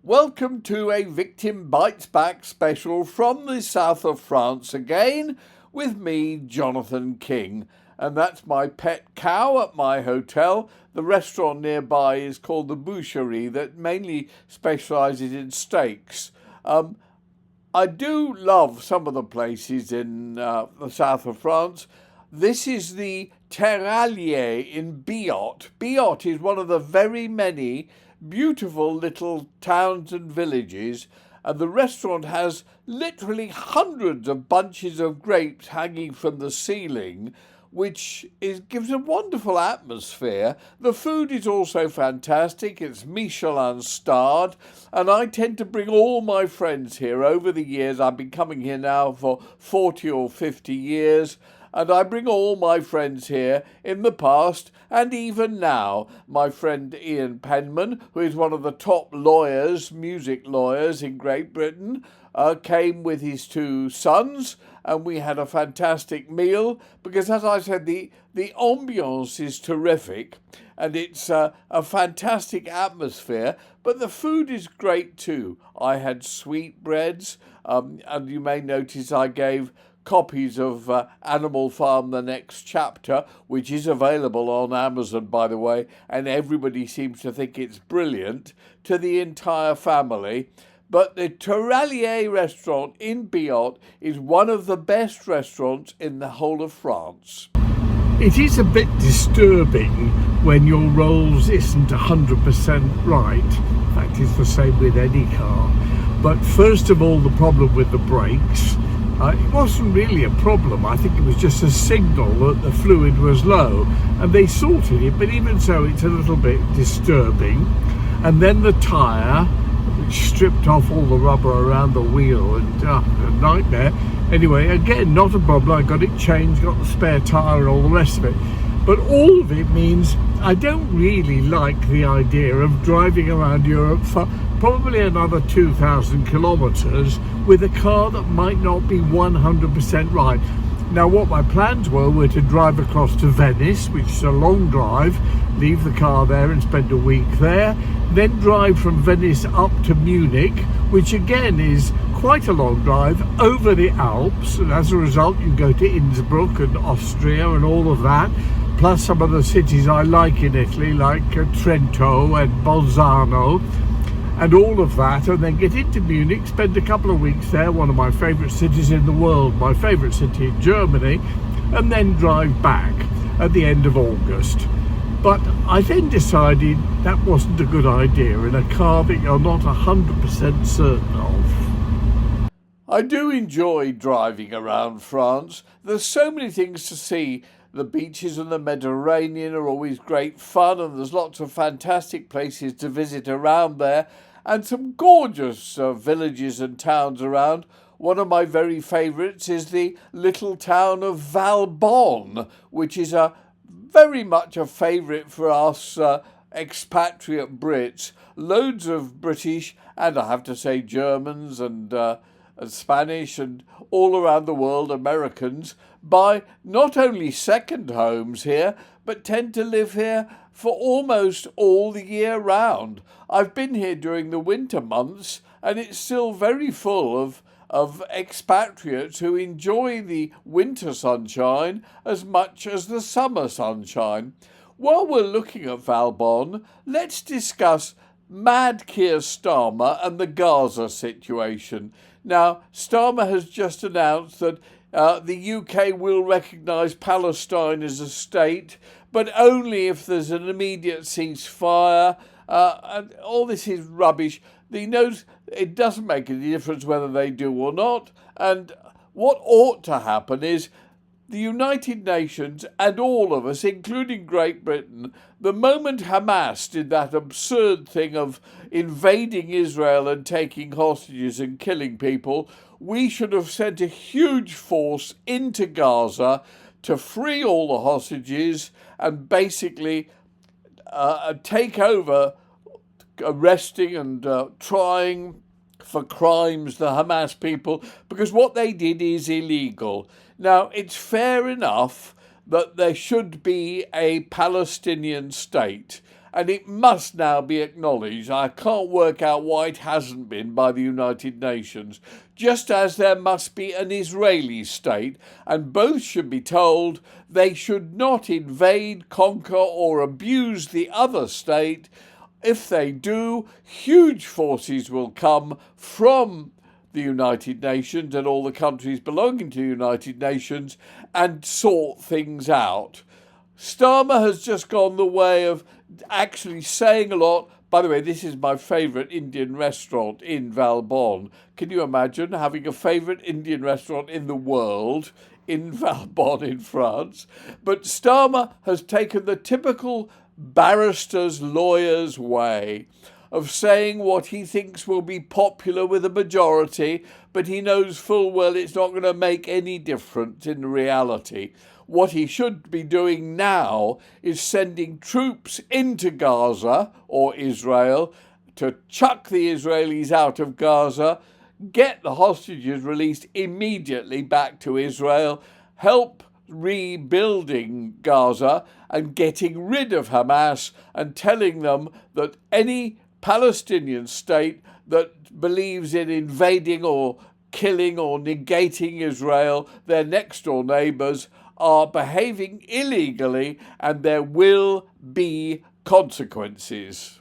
Welcome to a Victim Bites Back special from the south of France again with me, Jonathan King. And that's my pet cow at my hotel. The restaurant nearby is called the Boucherie that mainly specialises in steaks. I do love some of the places in the south of France. This is the Terralier in Biot. Biot is one of the very many beautiful little towns and villages, and the restaurant has literally hundreds of bunches of grapes hanging from the ceiling, which gives a wonderful atmosphere. The food is also fantastic. It's Michelin starred, and I tend to bring all my friends here over the years. I've been coming here now for 40 or 50 years, and I bring all my friends here in the past and even now. My friend Ian Penman, who is one of the top lawyers, music lawyers in Great Britain, came with his two sons, and we had a fantastic meal because, as I said, the ambiance is terrific and it's a fantastic atmosphere, but the food is great too. I had sweetbreads, and you may notice I gave copies of Animal Farm The Next Chapter, which is available on Amazon, by the way, and everybody seems to think it's brilliant, to the entire family. But the Terralier restaurant in Biot is one of the best restaurants in the whole of France. It is a bit disturbing when your rolls isn't 100% right. In fact, it's the same with any car. But first of all, the problem with the brakes. It wasn't really a problem. I think it was just a signal that the fluid was low, and they sorted it, but even so it's a little bit disturbing. And then the tyre, which stripped off all the rubber around the wheel, and a nightmare. Anyway, again, not a problem. I got it changed, got the spare tyre and all the rest of it. But all of it means I don't really like the idea of driving around Europe for probably another 2,000 kilometres with a car that might not be 100% right. Now, what my plans were to drive across to Venice, which is a long drive, leave the car there and spend a week there, then drive from Venice up to Munich, which again is quite a long drive over the Alps, and as a result you go to Innsbruck and Austria and all of that, plus some of the cities I like in Italy, like Trento and Bolzano, and all of that, and then get into Munich, spend a couple of weeks there, one of my favourite cities in the world, my favourite city in Germany, and then drive back at the end of August. But I then decided that wasn't a good idea in a car that you're not 100% certain of. I do enjoy driving around France. There's so many things to see. The beaches in the Mediterranean are always great fun, and there's lots of fantastic places to visit around there, and some gorgeous villages and towns around. One of my very favourites is the little town of Valbonne, which is very much a favourite for us expatriate Brits. Loads of British, and I have to say Germans and Spanish and all around the world, Americans, buy not only second homes here, but tend to live here for almost all the year round. I've been here during the winter months, and it's still very full of expatriates who enjoy the winter sunshine as much as the summer sunshine. While we're looking at Valbonne, let's discuss Mad Keir Starmer and the Gaza situation. Now, Starmer has just announced that the UK will recognise Palestine as a state, but only if there's an immediate ceasefire. And all this is rubbish. He knows it doesn't make any difference whether they do or not. And what ought to happen is the United Nations and all of us, including Great Britain, the moment Hamas did that absurd thing of invading Israel and taking hostages and killing people, we should have sent a huge force into Gaza to free all the hostages and basically take over arresting and trying for crimes the Hamas people, because what they did is illegal. Now, it's fair enough that there should be a Palestinian state, and it must now be acknowledged. I can't work out why it hasn't been by the United Nations, just as there must be an Israeli state, and both should be told they should not invade, conquer, or abuse the other state. If they do, huge forces will come from the United Nations and all the countries belonging to the United Nations and sort things out. Starmer has just gone the way of actually saying a lot. By the way, this is my favourite Indian restaurant in Valbonne. Can you imagine having a favourite Indian restaurant in the world in Valbonne in France? But Starmer has taken the typical barrister's lawyer's way of saying what he thinks will be popular with a majority, but he knows full well it's not going to make any difference in reality. What he should be doing now is sending troops into Gaza or Israel to chuck the Israelis out of Gaza, get the hostages released immediately back to Israel, help rebuilding Gaza and getting rid of Hamas and telling them that any Palestinian state that believes in invading or killing or negating Israel, their next door neighbours, are behaving illegally and there will be consequences.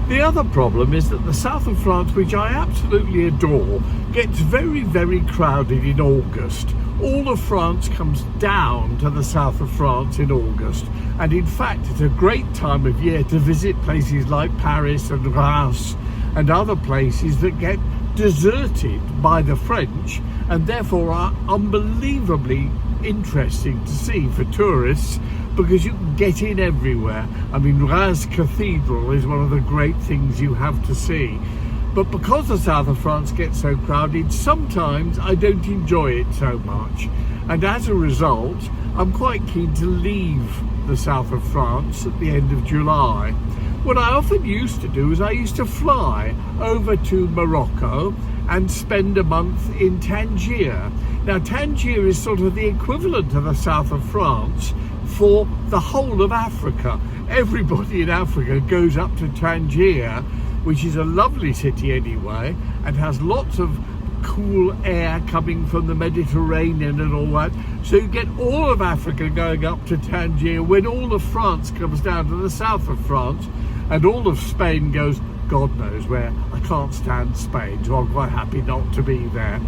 The other problem is that the south of France, which I absolutely adore, gets very, very crowded in August. All of France comes down to the south of France in August, and in fact it's a great time of year to visit places like Paris and Reims and other places that get deserted by the French and therefore are unbelievably interesting to see for tourists, because you can get in everywhere. I mean, Reims Cathedral is one of the great things you have to see. But because the south of France gets so crowded, sometimes I don't enjoy it so much. And as a result, I'm quite keen to leave the south of France at the end of July. What I often used to do is I used to fly over to Morocco and spend a month in Tangier. Now, Tangier is sort of the equivalent of the south of France for the whole of Africa. Everybody in Africa goes up to Tangier, which is a lovely city anyway, and has lots of cool air coming from the Mediterranean and all that. So you get all of Africa going up to Tangier when all of France comes down to the south of France, and all of Spain goes God knows where. I can't stand Spain, so I'm quite happy not to be there.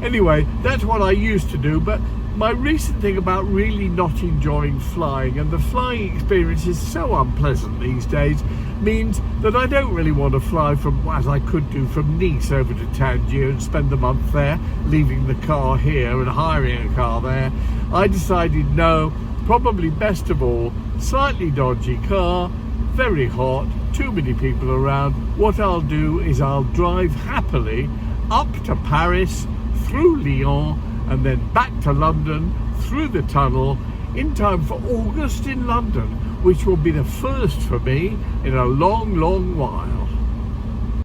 Anyway, that's what I used to do, but my recent thing about really not enjoying flying, and the flying experience is so unpleasant these days, means that I don't really want to fly from, as I could do, from Nice over to Tangier and spend a month there, leaving the car here and hiring a car there. I decided no, probably best of all, slightly dodgy car, very hot, too many people around. What I'll do is I'll drive happily up to Paris, through Lyon, and then back to London, through the tunnel, in time for August in London, which will be the first for me in a long, long while.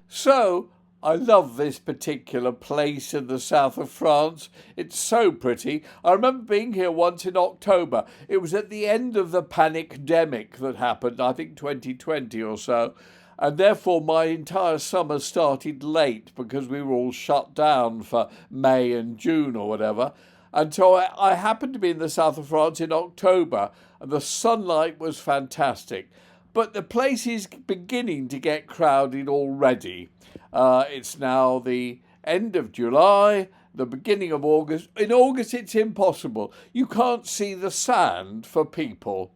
So, I love this particular place in the south of France. It's so pretty. I remember being here once in October. It was at the end of the panicdemic that happened, I think 2020 or so. And therefore my entire summer started late because we were all shut down for May and June or whatever. And so I happened to be in the south of France in October, and the sunlight was fantastic. But the place is beginning to get crowded already. It's now the end of July, the beginning of August. In August, it's impossible. You can't see the sand for people.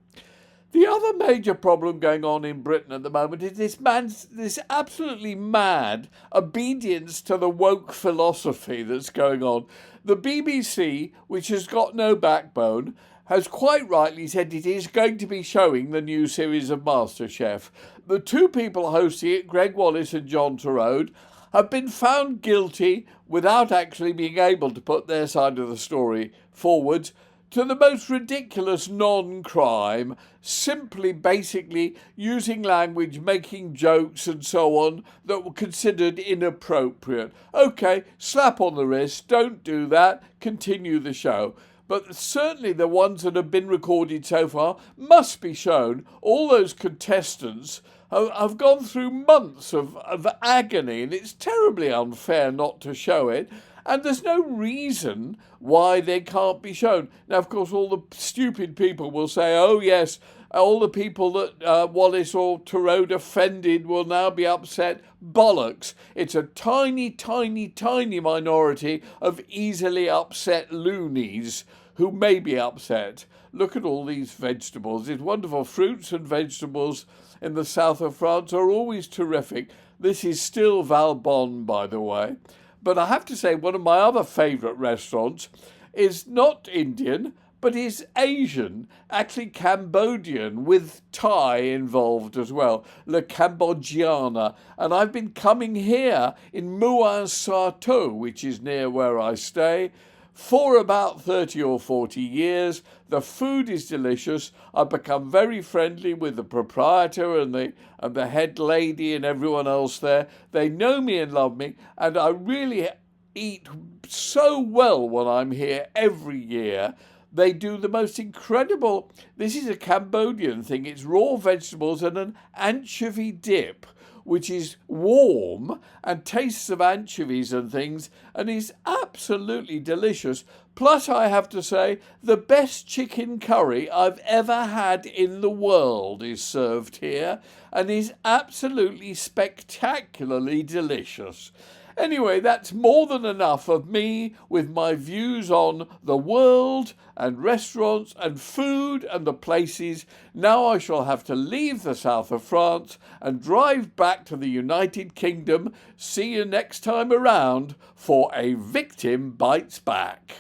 The other major problem going on in Britain at the moment is this absolutely mad obedience to the woke philosophy that's going on. The BBC, which has got no backbone, has quite rightly said it is going to be showing the new series of MasterChef. The two people hosting it, Greg Wallace and John Turode, have been found guilty without actually being able to put their side of the story forwards to the most ridiculous non-crime, simply basically using language, making jokes and so on that were considered inappropriate. Okay, slap on the wrist, don't do that, continue the show. But certainly the ones that have been recorded so far must be shown. All those contestants have gone through months of agony, and it's terribly unfair not to show it. And there's no reason why they can't be shown. Now, of course, all the stupid people will say, oh, yes, all the people that Wallace or Turode offended will now be upset. Bollocks. It's a tiny, tiny, tiny minority of easily upset loonies who may be upset. Look at all these vegetables. It's wonderful. Fruits and vegetables in the south of France are always terrific. This is still Valbonne, by the way. But I have to say, one of my other favourite restaurants is not Indian, but is Asian, actually Cambodian, with Thai involved as well, Le Cambodgiana. And I've been coming here in Muan Sarto, which is near where I stay, for about 30 or 40 years. The food is delicious. I've become very friendly with the proprietor and the head lady and everyone else there. They know me and love me, and I really eat so well when I'm here every year. They do the most incredible, this is a Cambodian thing, it's raw vegetables and an anchovy dip, which is warm and tastes of anchovies and things, and is absolutely delicious. Plus, I have to say, the best chicken curry I've ever had in the world is served here, and is absolutely spectacularly delicious. Anyway, that's more than enough of me with my views on the world and restaurants and food and the places. Now I shall have to leave the south of France and drive back to the United Kingdom. See you next time around for A Victim Bites Back.